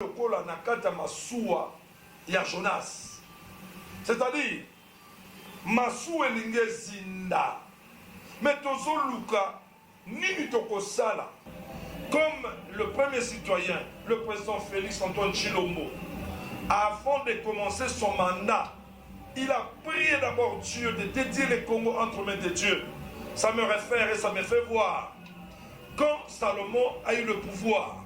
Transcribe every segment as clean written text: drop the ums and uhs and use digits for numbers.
lokola na kata masuwa ya Jonas. C'est-à-dire, masuwa elinge zinda. Mais tozoluka nini tokosala. Comme le premier citoyen, le président Félix Antoine Tshilombo, avant de commencer son mandat, il a prié d'abord Dieu de dédier les Congo entre mains de Dieu. Ça me réfère et ça me fait voir. Quand Salomon a eu le pouvoir,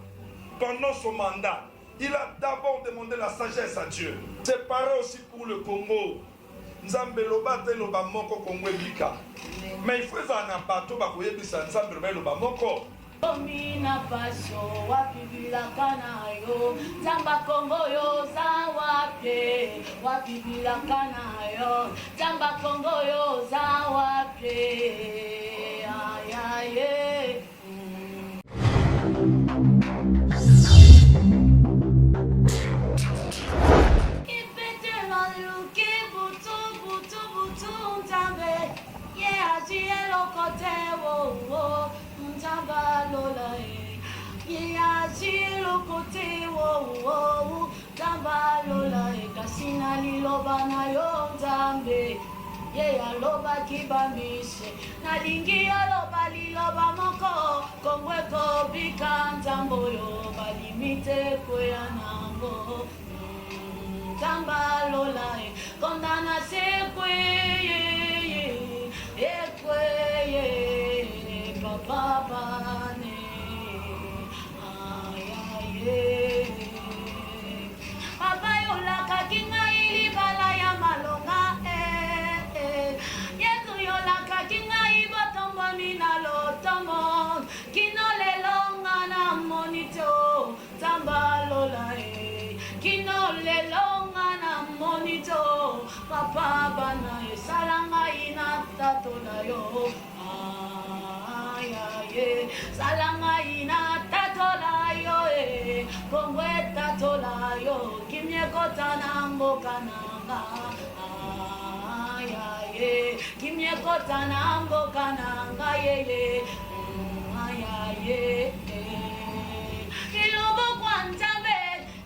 pendant son mandat, il a d'abord demandé la sagesse à Dieu. C'est pareil aussi pour le Congo. Nzambe loba te loba moko Congo ebika. Mais il faut un bateau bakoyebisa Nzambe loba moko. Mina pasho wapibila kanayo Zamba Congo yo za wapye wapibila kanayo Zamba Congo yo za wapye ayaye Ipete maluki butu butu butu ntambe Ye ajiye lokote wo wo Nzamba lola ye ajilo kote wo Nzamba lola kasina liloba na yo Nzambe ye aloba kibamishe nalingi aloba liloba moko kongwe ko bika Nzambo yo balimite koya nango Nzamba lola kondana sekwe Papa ne ayaye Papa yola kakinga ilibala ya malonga Yesu yola kakinga ibotombo minalo tomo Kino lelonga na monito Zamba lola Kino lelonga na monito Papa bana salanga ina tatola yo Salanga ina tatola yo Kongwe tatola yo Kimye kota na mboka nanga Kimye kota na mboka nanga Ilobo kwa Nzambe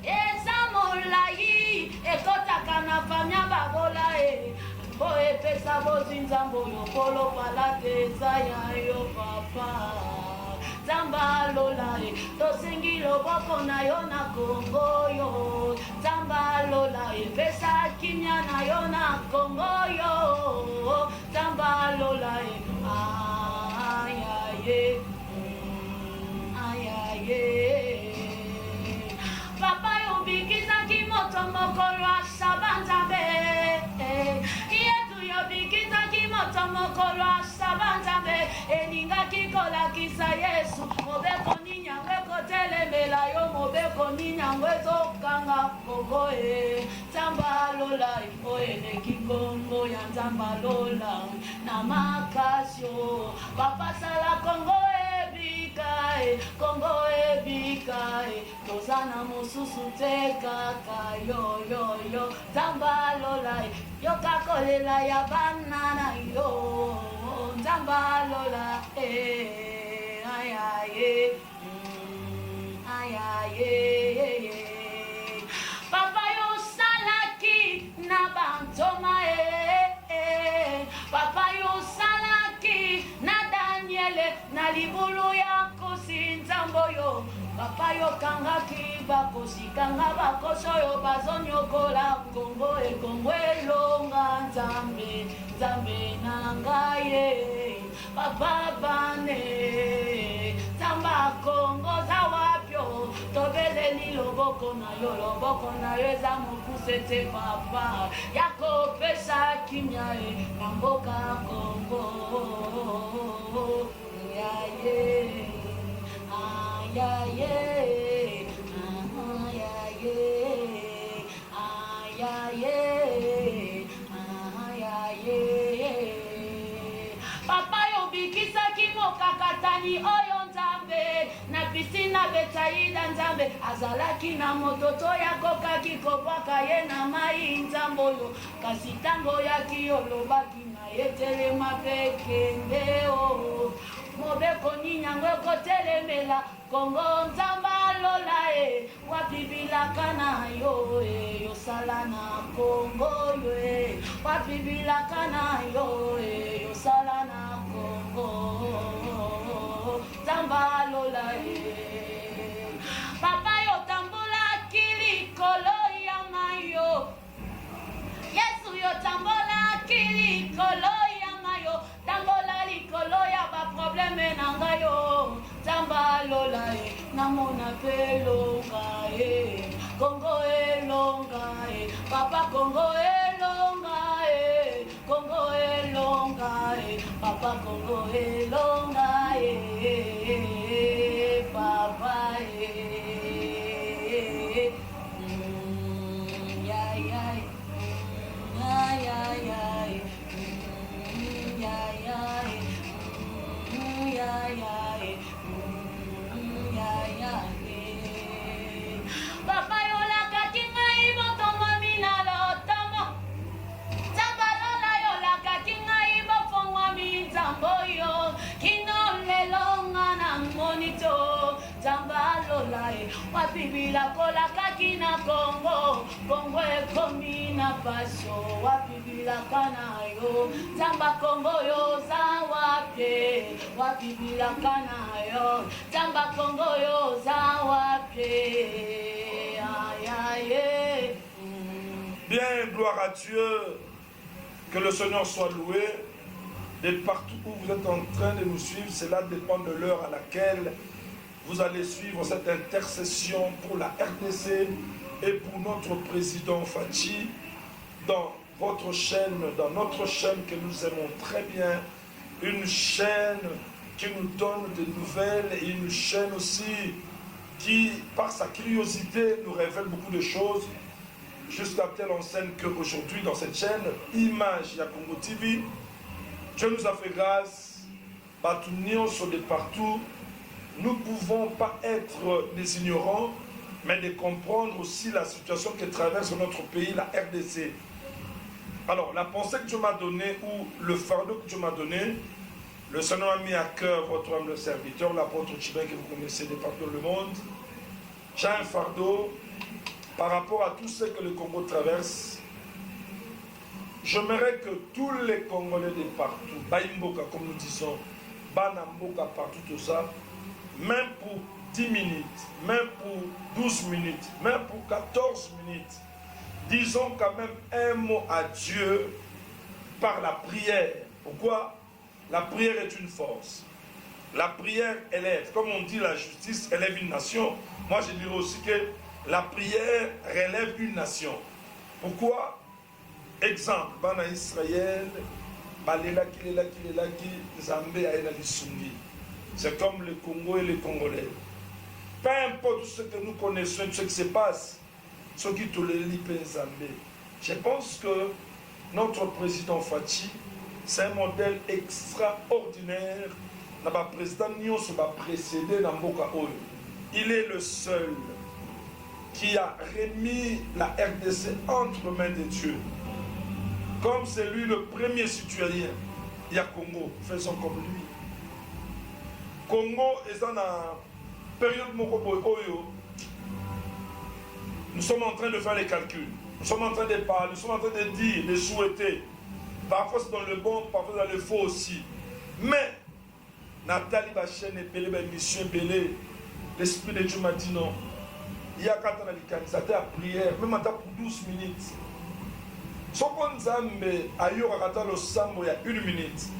Eza molai Ekota kana famya babola Boe pesa bozi Nzambo yo Polo palate zaya yo papa Zamba lola tosengi loboko na yo na Congo yo Zamba lola pesa kimya na yo na Congo yo Zamba lola ayaye ayaye Papa yo bikiza kimoto mokolo asabanzabe Bikita kimoto mokolo asabanzabe eninga kikola kisa Yesu mobeko ninyangwe kotelemela yo mobeko ninyangwe tokanga Congo Nzamba lola oele kikongo ya Nzamba lola na makasio Papa sala Congo Congo ebikae tozana mususu te kaka yo Nzamba lola yo kakolela ya banana yo Nzamba lola ayaye ayaye Papa yo salaki na bantoma Papa yo salaki na Daniele na libulu ya kosi Nzambo yo Papa yo kangaki bakosi kanga bakoso yo bazonyokola Congo Congo elonga Nzambe Nzambe nangaye Papa bane Nzamba Congo zawapyo tobeleli loboko na yo eza mokuse te papa yako pesa kimya na mboka Congo ayaye ayaye ayaye ayaye Papa yo bikisa kimoka katani oyo Nzambe na pisina Betsaida Nzambe azalaki na mototo ya koka kikopaka ye na mai Nzambo yo kasi tango ya kiolobaki na yetelema pekende mobeko ninyangwe kotelemela Congo Nzamba lola e wapibilaka na yo e yosala na Kongo yo e wapibilaka na yo e yosala na Kongo Zamba lola e papa yo tambola kilikolo ya mayo Yesu yo tambola kilikolo ya mayo tambola likolo ya ba problème nanga yo Zamba lola e namona pelonga e Kongo elonga e papa Kongo elonga e Kongo elonga e papa Kongo elonga e papa e ya ya ya ya ya ya ya Papa yola kakinga ibotongo minalo tomo Zambalola yola kakinga ibofongwa mizambo yo Kinolelonga na monito Zambalola wapibila kola kakina Kongo Kongo ekomina paso wapibila kanayo Zamba Kongo yo zawapye wapibila kanayo Zamba Kongo yo zawapye Bien, gloire à Dieu, que le Seigneur soit loué. Et partout où vous êtes en train de nous suivre, cela dépend de l'heure à laquelle vous allez suivre cette intercession pour la RDC et pour notre président Fachi dans votre chaîne, dans notre chaîne que nous aimons très bien, une chaîne qui nous donne des nouvelles et une chaîne aussi qui, par sa curiosité, nous révèle beaucoup de choses, jusqu'à telle enseigne qu'aujourd'hui, dans cette chaîne, Image Yakongo TV, Dieu nous a fait grâce, Batunion sur de partout, nous ne pouvons pas être des ignorants, mais de comprendre aussi la situation que traverse notre pays, la RDC. Alors, la pensée que Dieu m'a donnée, ou le fardeau que Dieu m'a donné, le Seigneur a mis à cœur votre humble serviteur, l'apôtre Chibin que vous connaissez de partout dans le monde. J'ai un fardeau par rapport à tout ce que le Congo traverse. J'aimerais que tous les Congolais de partout, Baïmboka comme nous disons, Banamboka partout, tout ça, même pour 10 minutes, même pour 12 minutes, même pour 14 minutes, disons quand même un mot à Dieu par la prière. Pourquoi? La prière est une force. La prière élève. Comme on dit, la justice élève une nation. Moi, je dirais aussi que la prière relève une nation. Pourquoi? Exemple, Bana Israël, c'est comme le Congo et les Congolais. Peu importe ce que nous connaissons, ce qui se passe, ce qui te le lit, je pense que notre président Fachi, c'est un modèle extraordinaire. Le président Nyon se va précéder dans Mboka Oyo. Il est le seul qui a remis la RDC entre mains de Dieu. Comme c'est lui le premier citoyen, il y a Congo, faisons comme lui. Congo est dans la période Mokoboy Oyo. Nous sommes en train de faire les calculs. Nous sommes en train de parler, nous sommes en train de dire, de souhaiter. Parfois c'est dans le bon, parfois dans le faux aussi. Mais, Nathalie Bachène et Belé, mission Belé, l'Esprit de Dieu m'a dit non. Il y a quand on a l'organisateur à prière, même en pour 12 minutes. Si on a le sambo il y a 1 minute,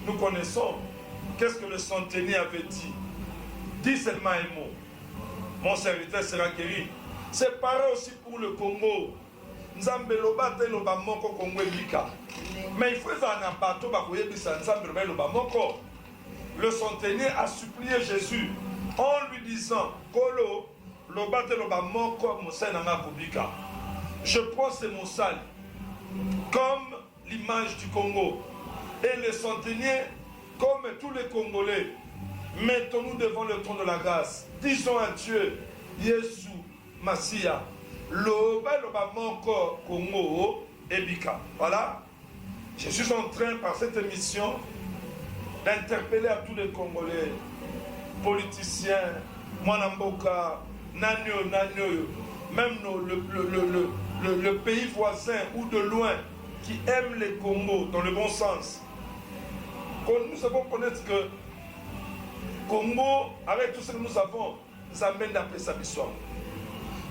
nous connaissons qu'est-ce que le centenier avait dit. Dis seulement un mot. Mon serviteur sera guéri. C'est pareil aussi pour le Congo. Mais il faut un bateau le centenier a supplié Jésus en lui disant Kolo, je prends ces moussales comme l'image du Congo. Et les centeniers, comme tous les Congolais, mettons-nous devant le trône de la grâce. Disons à Dieu, Yesu, Massia, Loba Moko Congo Ebika. Voilà. Je suis en train, par cette émission, d'interpeller à tous les Congolais, politiciens, Mwanamboka, même le pays voisin ou de loin qui aime les Congo dans le bon sens. Nous savons connaître que Congo, avec tout ce que nous avons, nous amène d'après sa mission.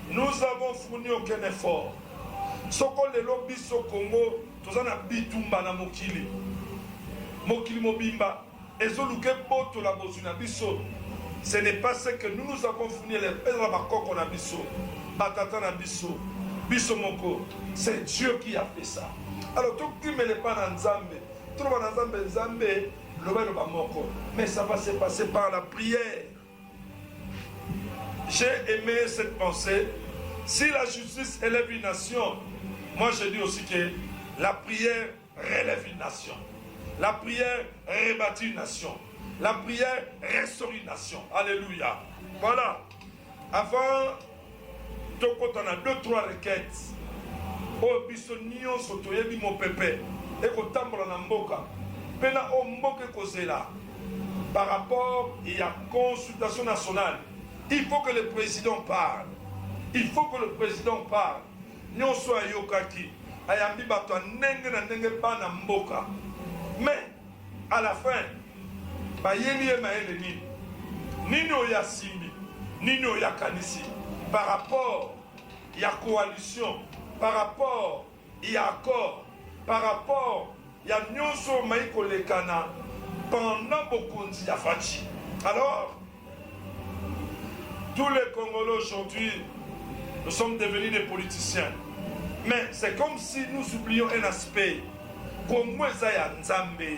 Nous avons fourni aucun effort. Ce qu'on les lobbies au Congo, tous en a bitumba na mokili. Mokili mobimba. Et ce que la bozuna biso. Ce n'est pas ce que nous avons fourni les pédrabakoko na biso. Batata na biso. Biso moko. C'est Dieu qui a fait ça. Alors tout qui ne met pas dans Nzambe. Tout le monde dans Nzambe. Mais ça va se passer par la prière. J'ai aimé cette pensée. Si la justice élève une nation, moi je dis aussi que la prière relève une nation. La prière rebâtit une nation. La prière restaure une nation. Alléluia. Voilà. Avant, on a 2-3 requêtes. Oh, bisonnion sotoyebi mon pépé. Et qu'on tambola na mboka. Pena o mboke kozela. Par rapport à la consultation nationale, il faut que le président parle. Il faut que le président parle. Nous sommes yokaki. Ayambi bato nenge na nenge ba na mboka. Mais à la fin, ba yeli e maele nini. Nini oya simbi, nini oya kanisi. Par rapport à la coalition, par rapport à l'accord, par rapport à la nyonso maïko lekana pendant beaucoup de Fachi. Alors, tous les Congolais aujourd'hui, nous sommes devenus des politiciens. Mais c'est comme si nous oublions un aspect. Comme Nzambe.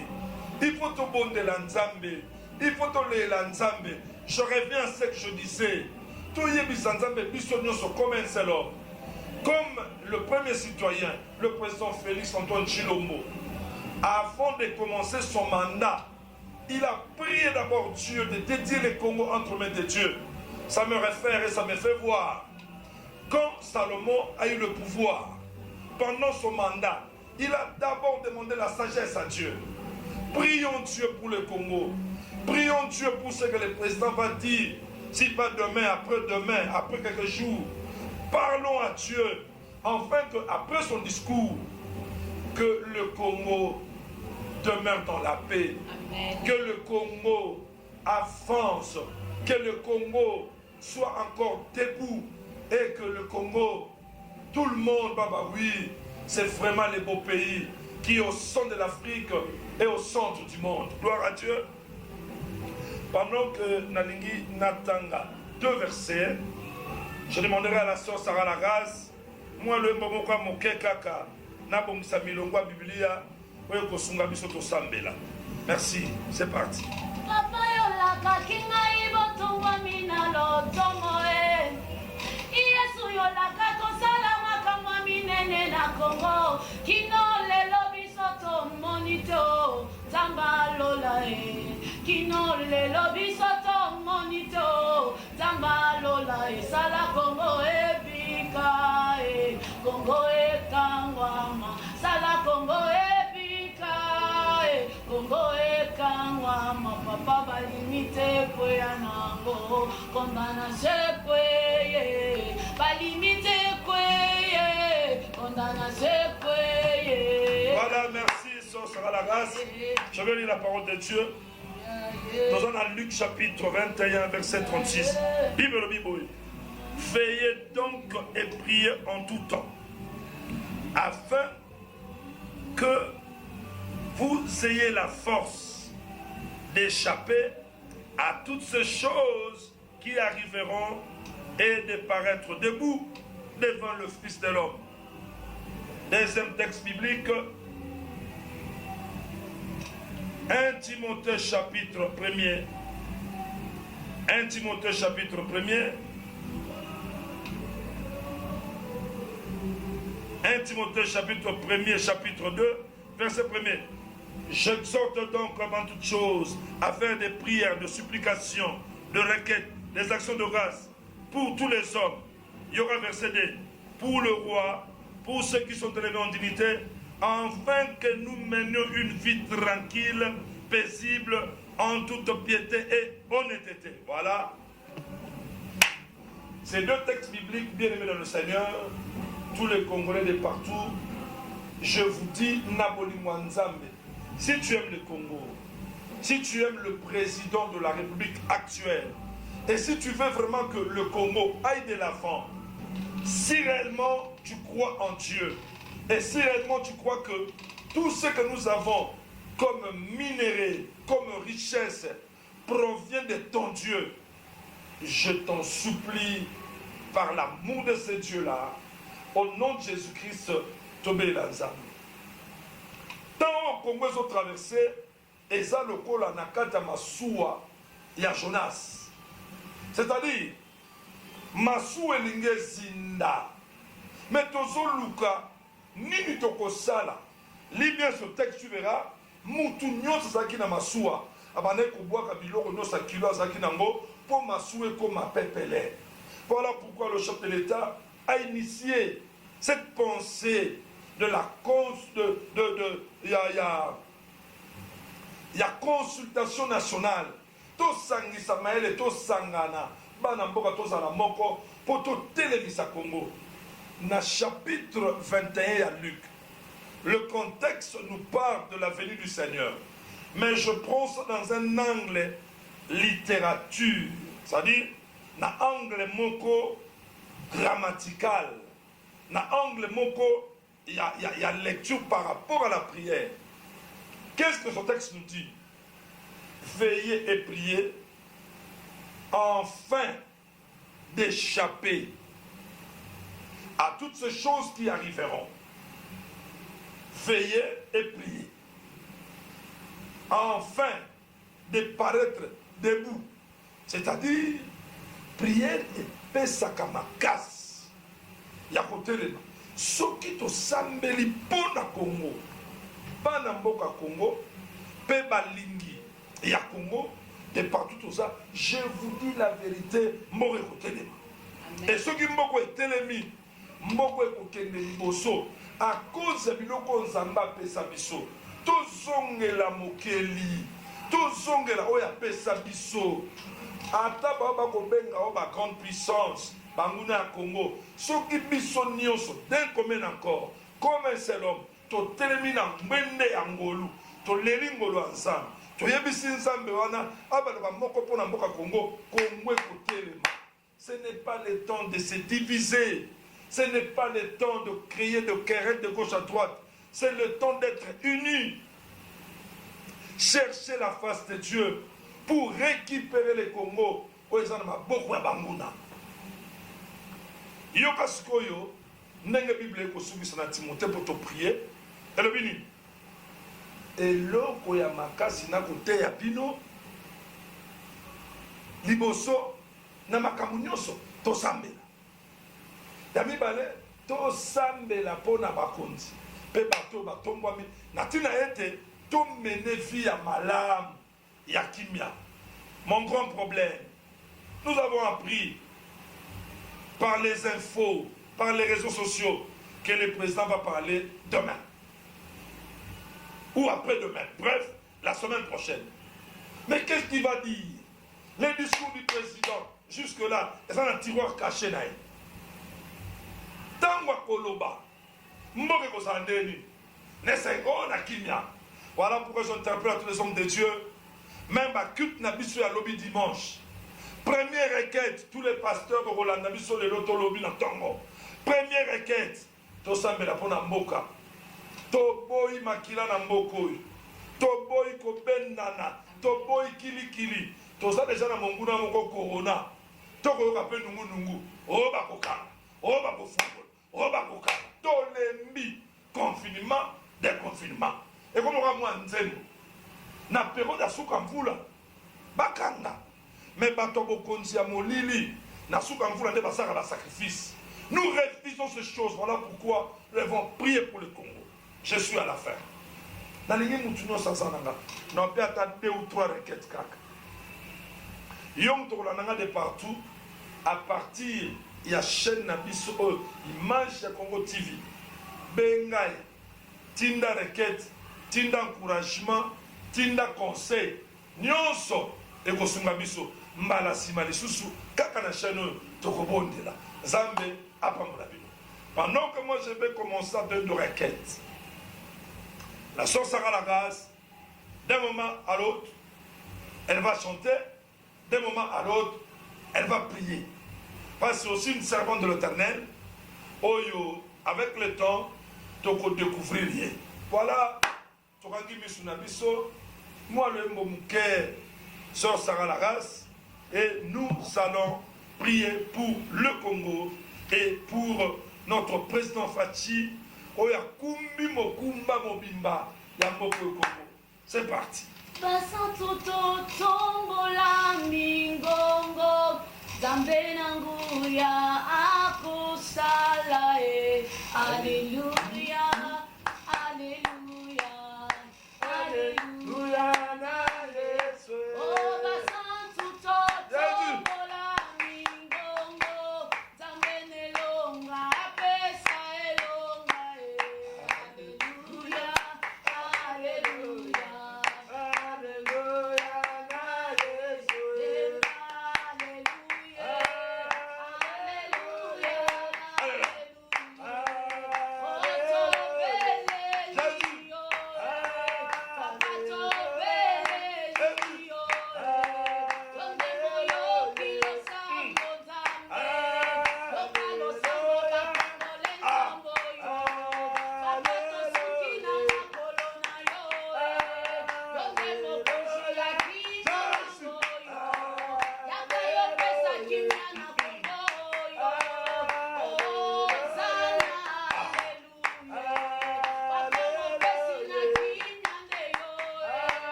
Il faut te bon de la Nzambe. Il faut te le la Nzambe. Je reviens à ce que je disais. Comme le premier citoyen, le président Félix Antoine Tshilombo, avant de commencer son mandat, il a prié d'abord Dieu de dédier les Congo entre mains de Dieu. Ça me réfère et ça me fait voir. Quand Salomon a eu le pouvoir, pendant son mandat, il a d'abord demandé la sagesse à Dieu. Prions Dieu pour le Congo. Prions Dieu pour ce que le président va dire. Si pas demain, après-demain, après quelques jours. Parlons à Dieu, afin qu'après son discours, que le Congo demeure dans la paix. Amen. Que le Congo avance. Que le Congo soit encore debout. Et que le Congo, tout le monde, oui, c'est vraiment le beau pays qui est au centre de l'Afrique et au centre du monde. Gloire à Dieu. Pendant que Nalingi Natanga, 2 versets, je demanderai à la sœur Sarah Lagaz, moi le Mbomokwa Moke Kaka, Nabomisa Milongwa Biblia, Oyo Sunga Bisoto Sambela. Merci, c'est parti. Papa Yolaka Kinga Ibotongwa Minalo Tomoe. Yesu Yolaka Kosalama Kamwa Minene na Congo. Kino Lelo Bisoto Monito. Zamba Lola Kino Lelo Bisoto Monito. Zamba Lola Sala Congo Ebika Congo Ekangwama. Sala Congo Ebika Congo Ekangwama. Papa balimite kwe anango. Kondana sekwe balimite kwe kondana sekwe. Voilà, merci. Sera la grâce. Je vais lire la parole de Dieu. Nous sommes dans Luc chapitre 21, verset 36. Bible. Veillez donc et priez en tout temps, afin que vous ayez la force d'échapper à toutes ces choses qui arriveront et de paraître debout devant le Fils de l'homme. Deuxième texte biblique. 1 Timothée chapitre 1er. 1 Timothée chapitre 1er. 1 Timothée chapitre 1er, chapitre 2, verset 1er. J'exhorte donc avant toute chose à faire des prières, de supplications, de requêtes, des actions de grâce pour tous les hommes. Il y aura verset 2. Pour le roi, pour ceux qui sont élevés en dignité, afin que nous menions une vie tranquille, paisible, en toute piété et honnêteté. Voilà. Ces deux textes bibliques, bien aimés dans le Seigneur, tous les Congolais de partout, je vous dis, Naboli Mwanzambe, si tu aimes le Congo, si tu aimes le président de la République actuelle, et si tu veux vraiment que le Congo aille de l'avant, si réellement tu crois en Dieu, et si réellement tu crois que tout ce que nous avons comme minerai, comme richesse, provient de ton Dieu, je t'en supplie, par l'amour de ce Dieu-là, au nom de Jésus-Christ, Tobé Lanzam. Tant Congo ont traversé, Eza Lokola Nakata Masuwa, ya Jonas. C'est-à-dire, Masuwa Elinge Zinda. Mais Tozo Luka, Nini Tokosala. Lis bien ce texte, tu verras, Moutou Nyos Zaki na Masuwa. Abane Koboa Kabiloko Nosa Kilo Zaki Nango, pour Masuwa comme Pepele. Voilà pourquoi le chef de l'État a initié cette pensée de la il y a consultation nationale. To sangi Samael et to sangana. Banamboka to zanamoko pour to télévisa Congo. Na chapitre 21 à Luc. Le contexte nous parle de la venue du Seigneur. Mais je prends ça dans un angle littérature. C'est-à-dire, na angle moko grammatical. Na angle moko, il y a lecture par rapport à la prière. Qu'est-ce que ce texte nous dit? Veillez et priez afin d'échapper à toutes ces choses qui arriveront. Veillez et priez afin de paraître debout. C'est-à-dire, prière et pesakamakas. Yakotelema. Soki to sambeli pona Congo. Bana mboka Congo. Pe balingi. Ya Congo. De partout tout ça. Je vous dis la vérité. Mboko ekotelema. Et ceux qui mboko etelemi. Mboko ekokende liboso. À cause de biloko nzamba pesa biso. To zongela mokeli. To zongela oya pesa biso. Ata baba kobenga oba grande puissance. Banguna à Congo, ceux qui bison nyonso, d'un commun encore, comme un seul homme, to telemina mwende angolu, to lelingolo ensemble, to yebisi nzambe wana, abalaka moko pona mboka Congo, Congo ekotelema. Ce n'est pas le temps de se diviser, ce n'est pas le temps de crier de querelle de gauche à droite, c'est le temps d'être unis. Chercher la face de Dieu pour récupérer le Congo, où ils en ont beaucoup à Banguna. Yoka sikoyo ndenge Bible ekosungisa na Timothée pour te prier elobi nini eloko ya makasi na koteya bino liboso na makambo nyonso tosambela ya mibale tosambela mpona bakonzi mpe bato batombwami na ntina ete tomene vie ya malamu ya kimia. Mon grand problème, nous avons appris par les infos, par les réseaux sociaux, que le président va parler demain. Ou après-demain. Bref, la semaine prochaine. Mais qu'est-ce qu'il va dire? Les discours du président, jusque-là, ils ont un tiroir caché. Tangwa Koloba, Mboke Kosandeni, Nesengo Nakimia. Voilà pourquoi j'interpelle à tous les hommes de Dieu, même à culte Nabisu à lobby dimanche. Première requête, tous les pasteurs de Roland Nabiso le loto lobby na Tongo. Première requête, to sambela pona mboka. To boy makila na mboko. To boy ko benana, to boy kili kili. To za déjà na monguna moko corona. To ko ka pe nungu nungu. O ba kokana. O ba ko fungo. O ba kokana. To lembi confinement, déconfinement. Et comme on va moi nzembo. Na période asuka mvula. Bakanga. Mais batobo konzi ya molili na suka mvula nde basaka la sacrifice. Nous refusons ces choses. Voilà pourquoi nous devons prier pour le Congo. Je suis à la fin. Dans les moutuno sansananga, nous peut attendre 2 ou 3 requêtes kaka. Yom tokolananga de partout à partir il y a chaîne nabiso image ya Congo TV. Bengai tinda requête, tinda encouragement, tinda conseil. Nyonso ekosunga biso mbala sima lisusu kaka na chaîne tokobondela Zambe apambola bino. Pendant que moi je vais commencer à donner de requêtes, la sœur Sarah Lagasse, d'un moment à l'autre, elle va chanter, d'un moment à l'autre, elle va prier. Parce que c'est aussi une servante de l'Éternel. Oyo, avec le temps, tu vas découvrir rien. Voilà, tu vas dire moi le Mbomouké, sœur Sarah Lagasse, et nous allons prier pour le Congo et pour notre président Fachi. Oya kumbi mokumba mobimba ya mboko Congo. C'est parti. Basantoto tombola mingongo Zambe nanguya akusala Alléluia, Alléluia, Alléluia na Yesu. Oh basantoto tombola mingongo Zambe nelonga apesa elonga Alléluia, Alléluia.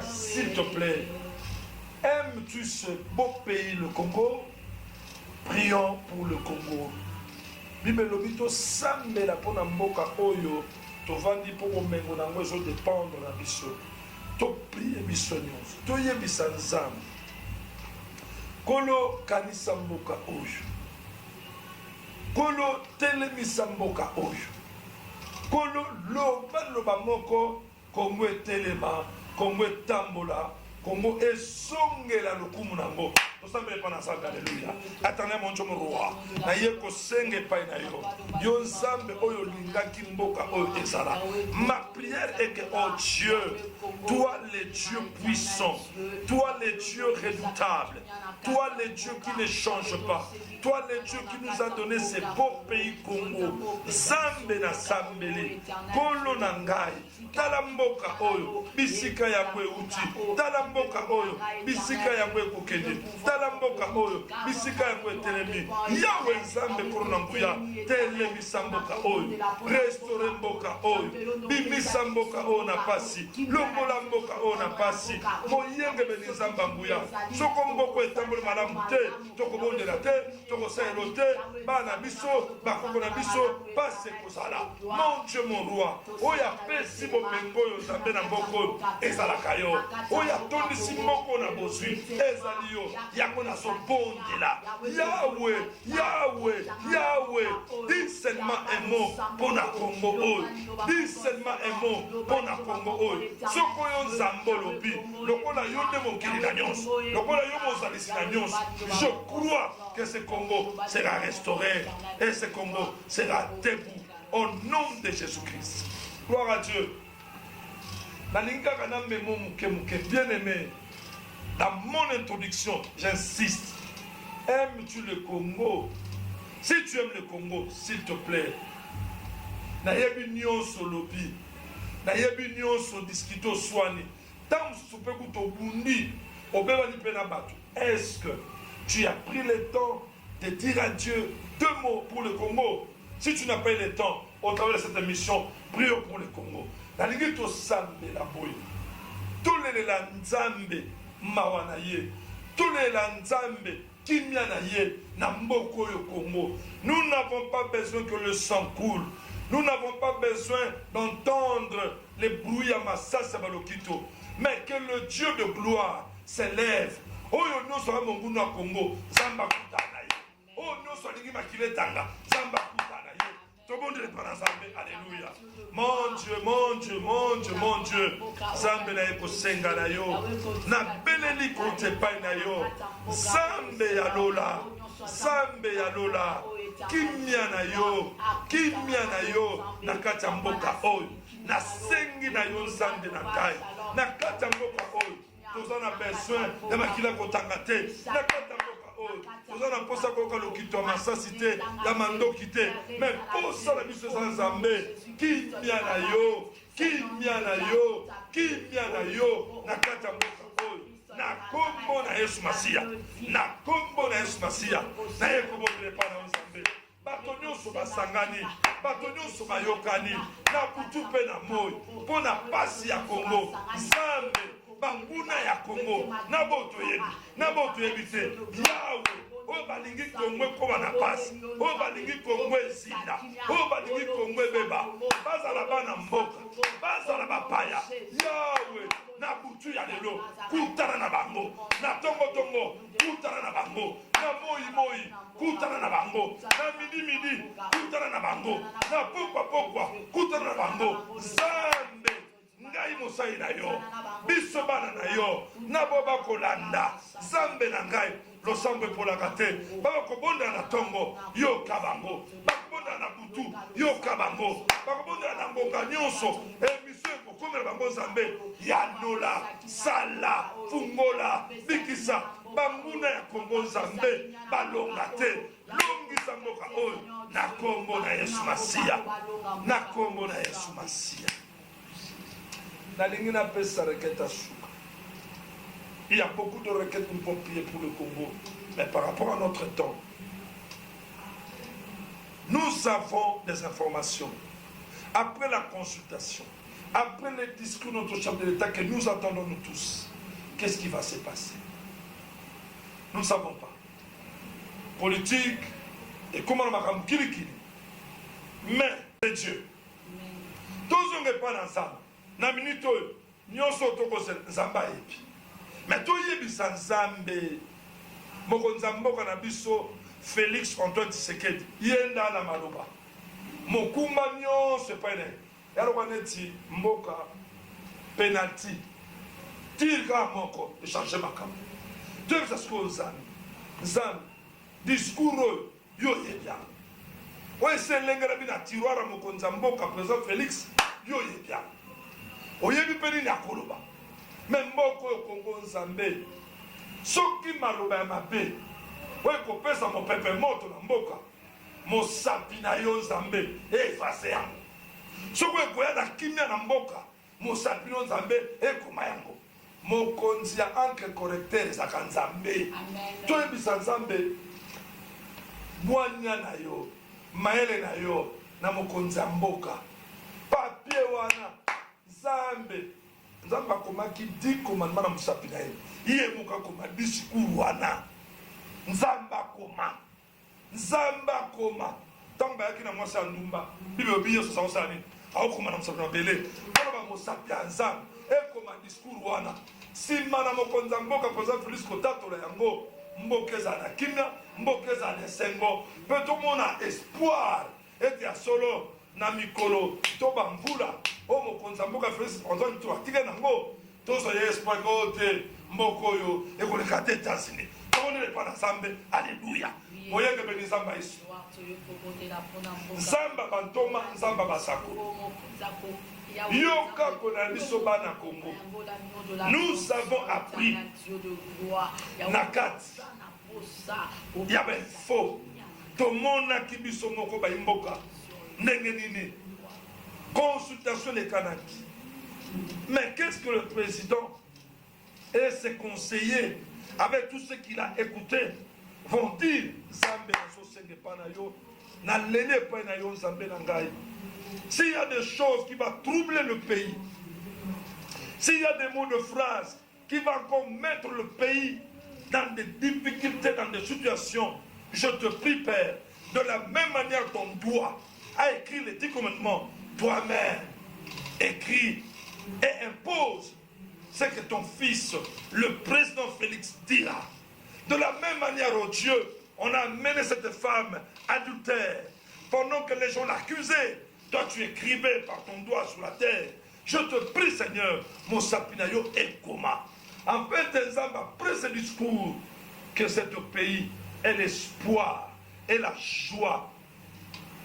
S'il te plaît, aimes-tu ce beau pays, le Congo? Prions pour le Congo. Bibelobito sambela pona mboka oyo tovandi po komengo nango ezo dépendre na biso. To prier biso nyonso. To yebisa Nzambe. Kolo kanisa mboka oyo. Kolo telemisa mboka oyo. Kolo loba moko Kongo etelema, Kongo etambola, Kongo esongela lokumu nango. Tosambele pa na Nzambe, alléluia. Atane mon Dieu mon roi. Na ye ko senge pa na yo. Yo Nzambe oyo lingaki mboka oyo ezala. Ma prière est que oh Dieu, toi le Dieu puissant, toi le Dieu redoutable, toi le Dieu qui ne change pas, toi le Dieu qui nous a donné ce beau pays Congo. Nzambe na sambele, kolo na ngai. Tala mboka oyo bisika ya kwe uti, tala mboka oyo bisika ya kwe kokende, tala mboka oyo bisika ya kwe telemi. Yawe Nzambe korona nguya telemisa mboka oyo, restore mboka oyo, bimisa mboka oyo na pasi, longola mboka oyo na pasi. Moyenge beni Nzamba nguya soko mboko etamboli malamu te, tokobondela te, tokosayelo te, bana biso bakoko na biso pase kozala. Mon Dieu mon roi, oya pesi bomengo oyo Nzambe na mboko ezalaka yo, oya tondisi mboko na bozwi ezali yo, yango nazobondela. Yahweh, Yahweh, Yahweh, dis seulement un mot pour la Congo oyo, dis seulement un mot pour la Congo oyo. Soko yo Nzambe lobi, lokola yo nde mokili na nyonso, lokola yo mozalisi na nyonso. Je crois que ce Congo sera restauré et ce Congo sera debout au nom de Jésus-Christ. Gloire à Dieu. Bien aimé, dans mon introduction, j'insiste. Aimes-tu le Congo? Si tu aimes le Congo, s'il te plaît, nayebi nyonso lobi, nayebi nyonso diskito swani. Tant que tu peux bundi, est-ce que tu as pris le temps de dire à Dieu 2 mots pour le Congo? Si tu n'as pas eu le temps, au travers de cette émission, prions pour le Congo. Nalingi to sambe la boy. Tous les Nzambe, mawa na ye tolela nzambe kimia na ye na mboko yo Congo. Nous n'avons pas besoin que le sang coule. Nous n'avons pas besoin d'entendre les bruits à Massassa Balokito, mais que le Dieu de gloire s'élève. Oh yo so monguna Congo zamba kutana ye. Oh no so lingi makile tanga zamba kutana ye. Tout le monde est par ensemble. Alléluia. Mon Dieu, mon Dieu, mon Dieu, mon Dieu. Zambe na eko senga na yo. Na beleli kote pai na yo. Zambe ya lola. Zambe ya lola. Kimia na yo. Kimia na yo. Na kati ya mboka oyo. Na sengi na yo zambe na kai. Na kati ya mboka oyo. Toza na besoin ya makila kotanga te. Na kati ya mboka oyo. Toza na posa koka lokito ya masasi te. Ya mandoki te. Mais posa na biso za nzambe. Kimia na yo. Kimia na yo. Kimia na yo. Na kati ya mboka oyo. Na kombo na Yesu Masia. Na kombo na Yesu Masia. Na ye kombo lepa na nzambe. Bato nyonso basangani, bato nyonso bayokani, na butu pe na moi, mpo na pasi ya Congo, Nzambe, banguna ya Congo, na boto yebi te, Yawe, oyo balingi Congo ekoma na pasi, oyo balingi Congo ezinda, oyo balingi Congo ebeba, bazala bana mboka, bazala bapaya, Yawe, na butu ya lelo, kutana na bango, na tongo, kutana na bango, na moi, kutana na bango, na midi, kutana na bango, na pokwa, kutana na bango, Nzambe, ngai mosai na yo, biso bana na yo, na boba kolanda, Nzambe na ngai, losambo epolaka te, baba kobonda na tongo, yo kabango, bakobonda na butu, yo kabango, bakobonda na ngonga nyonso, emission ekokomela bango Nzambe, yanola, sala, fungola, bikisa, banguna ya Kongo Nzambe, balonga te, longisa mboka oyo, na kombo na Yesu Masia, na kombo na Yesu Masia. Nalingi na pesa reketa suka. Il y a beaucoup de requêtes pour prier pour le Congo, mais par rapport à notre temps, nous avons des informations. Après la consultation, après les discours de notre chef de l'État que nous attendons nous tous, qu'est-ce qui va se passer? Nous ne savons pas. Politique, et comment on va faire mais c'est Dieu. Tous on n'est pas ensemble. Na minute, nous sommes Nzamba epi. Mais tout yebisa Nzambe. Moko Nzamboka na biso Félix Antoine Tshisekedi. Yenda na maloba. Mokumba nyonso pene. Yaro kaneti mboka penalty. Tirka moko de changer makambo. Dieu ça ce qu'on Nzambe. Discours yo yebia. Oye se lengera bina tiroara moko Nzamboka président Félix yo yebia. Oyebi peni na koloba. Memboko yo Congo Nzambe. Soki maloba ya mabe. Oye kopesa mo pepe moto na mboka. Mo sapi na yo Nzambe. Efase yango. Soko ekoya na kimia na mboka. Mo sapi no Nzambe ekoma yango. Mokonzi ya anke correcteur ezaka Nzambe. Toyebisa Nzambe. Mwanya na yo. Maele na yo. Na mokonzi ya mboka. Papie wana. Nzambe akomaki 10 commandements na musapi na ye. Iye muka koma discours wana. Nzambe akoma. Tamba yaki na mwasa ndumba. Bible obiye so sa nini. Akoma na musapi na bele. Koloba musapi ya Nzambe ekoma discours wana. Sima na mokonza mboka président Félix Kotatola yango. Mbokeza na kimia, mbokeza na sengo. Peut-on mona espoir ete ya solo na mikolo to bambula o mokonza mboka Félix Antoine to atika nango to so espoir kote mboko yo ekoleka te États-Unis on ne pas ensemble. Alléluia. Moyenge beni Nzamba Yesu Nzamba bantoma Nzamba basako yoka kona biso bana Congo. Nous avons appris nakati ya ben faux tomona kibiso moko ba imboka ndenge nini consultation des Kanaki. Mais qu'est-ce que le président et ses conseillers, avec tout ce qu'il a écouté, vont dire? S'il y a des choses qui vont troubler le pays, s'il y a des mots de phrases qui va encore mettre le pays dans des difficultés, dans des situations. Je te prie, Père, de la même manière ton doigt a écrit les 10 commandements, toi-même, écris et impose ce que ton fils, le président Félix, dira. De la même manière, oh Dieu, on a amené cette femme adultère. Pendant que les gens l'accusaient, toi tu écrivais par ton doigt sur la terre. Je te prie, Seigneur, mon sapinayo et coma. En fait, après ce discours, que ce pays ait l'espoir et la joie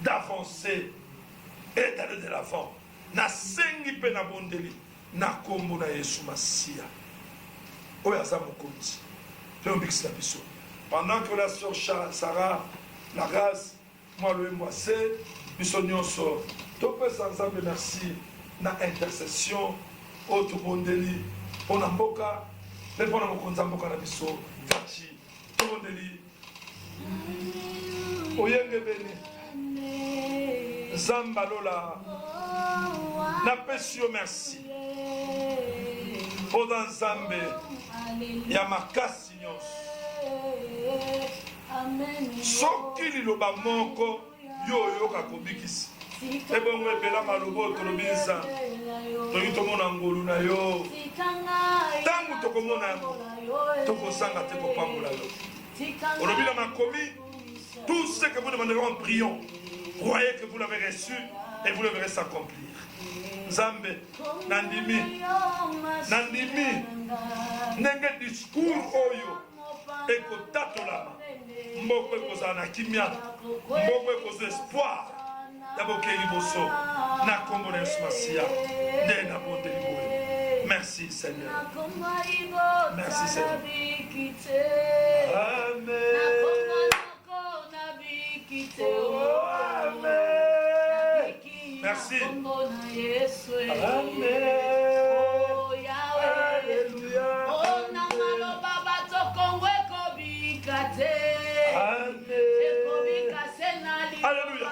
d'avancer et d'aller de l'avant. Na sengi pe na bondeli, na kombo na Yesu Masia. Oya za mokonzi. Pendant que la sœur Sarah, la grâce, moi le moissé, nous sommes sur Topé sans âme, merci, na intercession, autre bondeli, on a mboka, mais pour la mokonza mboka na biso, Gachi, bondeli, oyenge beni, Zambalola, na pesio merci, Odan Zambe, Yamakasi nyonso. Soki liloba moko yo kakobikisi. Ebongo epela malobo tolobisa. Toyi tomona ngolu na yo. Tangu tokomona yango. Tokosanga te kopambola yo. Olobi na makomi, tout ce que vous demanderez en priant, croyez que vous l'avez reçu et vous le verrez s'accomplir. Zambe, nandimi, nenge discours oyo, eko tatolama, mboko eko na kimia, mboko eko espoir, yaboke liboso, na kombo na Yesu Masia, nde na bonte liboye. Merci Seigneur. Merci Seigneur. Amen. Merci. Amen. Alléluia.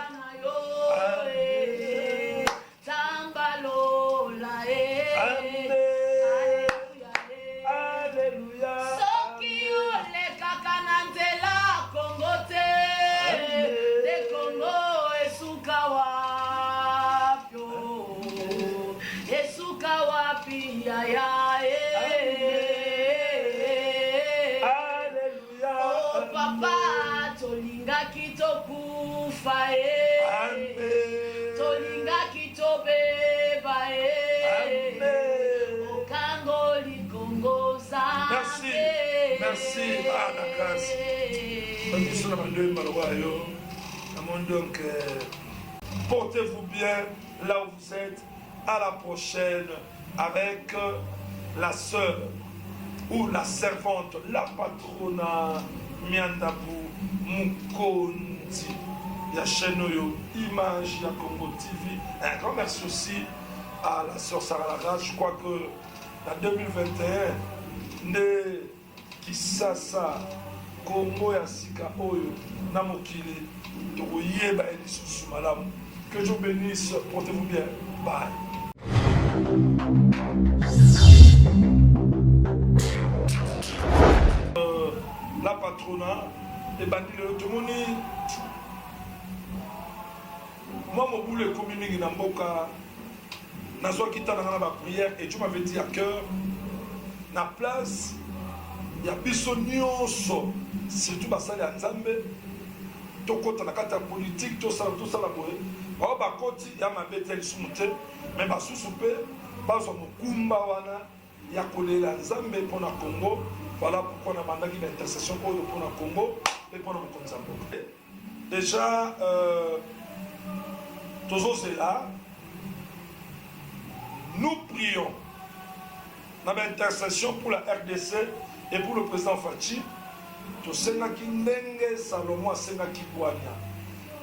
Alléluia. Merci à la grâce. Donc, portez-vous bien là où vous êtes. À la prochaine avec la sœur ou la servante, la patrona Miandabu Mukonzi. Il y a chaîne Image, il y a Congo TV. Un grand merci aussi à la sœur Sarah Lagarde. Je crois que en 2021, ne Kisasa, Congo ya Sika Oyo, Namokili, Togoyeba et Lisusu Malam. Que Dieu bénisse, portez-vous bien. Bye. La patrona, et bandit le Tomoni. Moi, mon boulot est communiqué dans Mboka. Nazwa kita dans la prière et Dieu m'avait dit à cœur, na place, il y a biso nyonso, surtout basali ya Nzambe, tokota na kata politique, tout ça boye. Ba ba koti ya mabete lisumute, mais basusu pe bazo mukumba wana ya kolela Nzambe pour na Congo. Voilà pourquoi on a mandé une intercession pour le Congo et pour le Congo. Déjà, tous ces là, nous prions dans l'intercession pour la RDC et pour le président Fachi.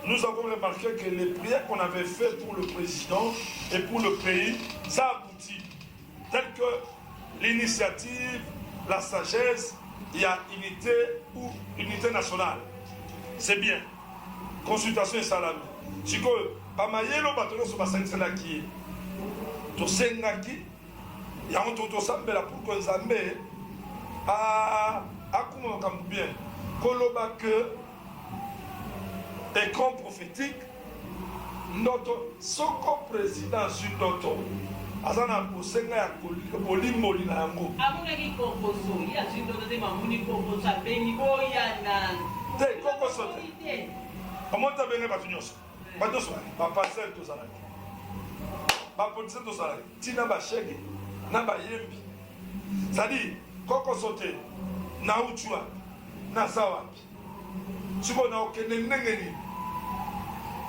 Nous avons remarqué que les prières qu'on avait faites pour le président et pour le pays, ça aboutit. Tel que l'initiative, la sagesse, il y a unité ou unité nationale. C'est bien. Consultation et salami. Si que, pas maïelo, bâtonneau sur ma scène, c'est là qui est. Tosengaki, yango totosambela pour que nzambe akuma makambo bien koloba que écran prophétique ndoto soko président sur ndoto aza na kosenga ya bolimboli na yango amonaki kokoso ya sur ndoto te mamoni kokoso abengi boyana te kokoso te omoni tabenge bato nyonso bapasel tozalaki bapolitien tozalaki ntina bashege na bayembi c'est-à-dire kokoso te nauti wapi naza wapi sikoyo naokende ndenge nini.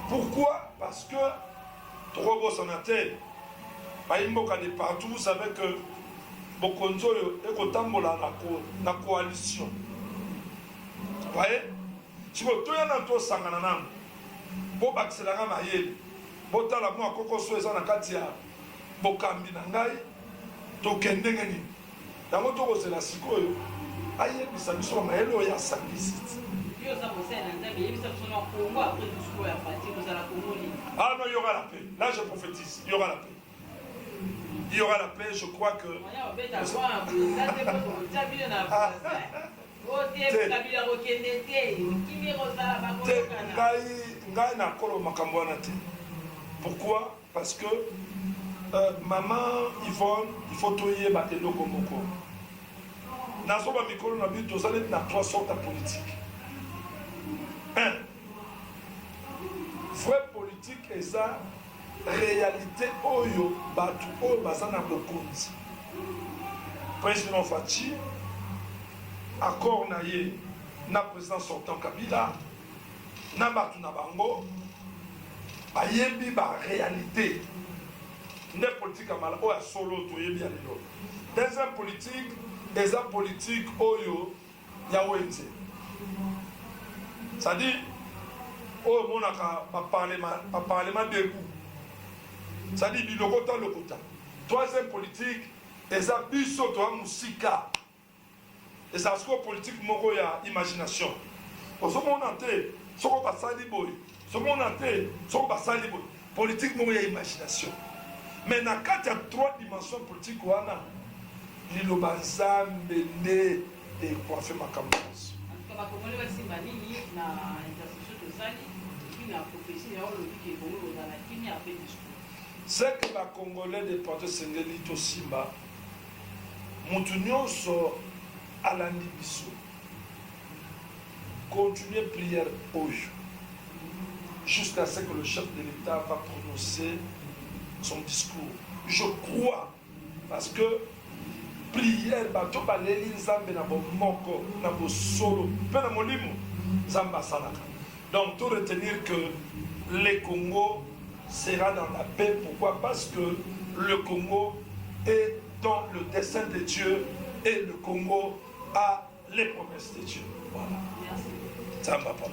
Pourquoi? Parce que tokobosana te bayimboka de partout. Vous savez que bokonzi oyo ekotambola na coalition. Voyez, sikoyo toyana tosangana nango bobakiselanga mayele botala mwa kokoso eza na kati ya bokambi na ngai tokende ndenge nini. Yango tokozela sikoyo ayebisa biso mayele oyo asangisi. Ah non, il y aura la paix. Là, je prophétise. Il y aura la paix. Il y aura la paix, je crois que... Pourquoi? Parce que maman Yvonne, il faut tout y battre le komoko. Nazoba mikolo na bitu tozali na trois sortes de politique. Un, vraie politique et ça réalité oyo batu oyo baza na bokonzi. Président Fachi, accord na ye na président sortant Kabila, na batu na bango, bayembi ba réalité. Ne politique amala oyo solo to yebi ya lelo. Deuxième politique, eza politique oyo ya wenze. C'est-à-dire, oh mon parlement debout. C'est-à-dire, bilokota lokota. Troisième politique, les abus sur toi musika. Les asco politique moko ya imagination. Pour ce monde entier, ce qu'on passe à l'iboi. Ce monde entier, ce qu'on passe à l'iboi. Politique moko ya imagination. Mais dans quatre, il y a trois dimensions politiques. Il y a l'obazambe et quoi faire ma campagne. C'est que les Congolais de Porto Sengeli to Simba, Moutounionso à l'Andibiso, continuer prière aujourd'hui, jusqu'à ce que le chef de l'État va prononcer son discours. Je crois, parce que prière, bato baleli nzambe na bo moko na bo solo pe na molimo nzamba salaka. Donc tout retenir que le Congo sera dans la paix. Pourquoi? Parce que le Congo est dans le dessein de Dieu et le Congo a les promesses de Dieu. Voilà. Nzamba papa.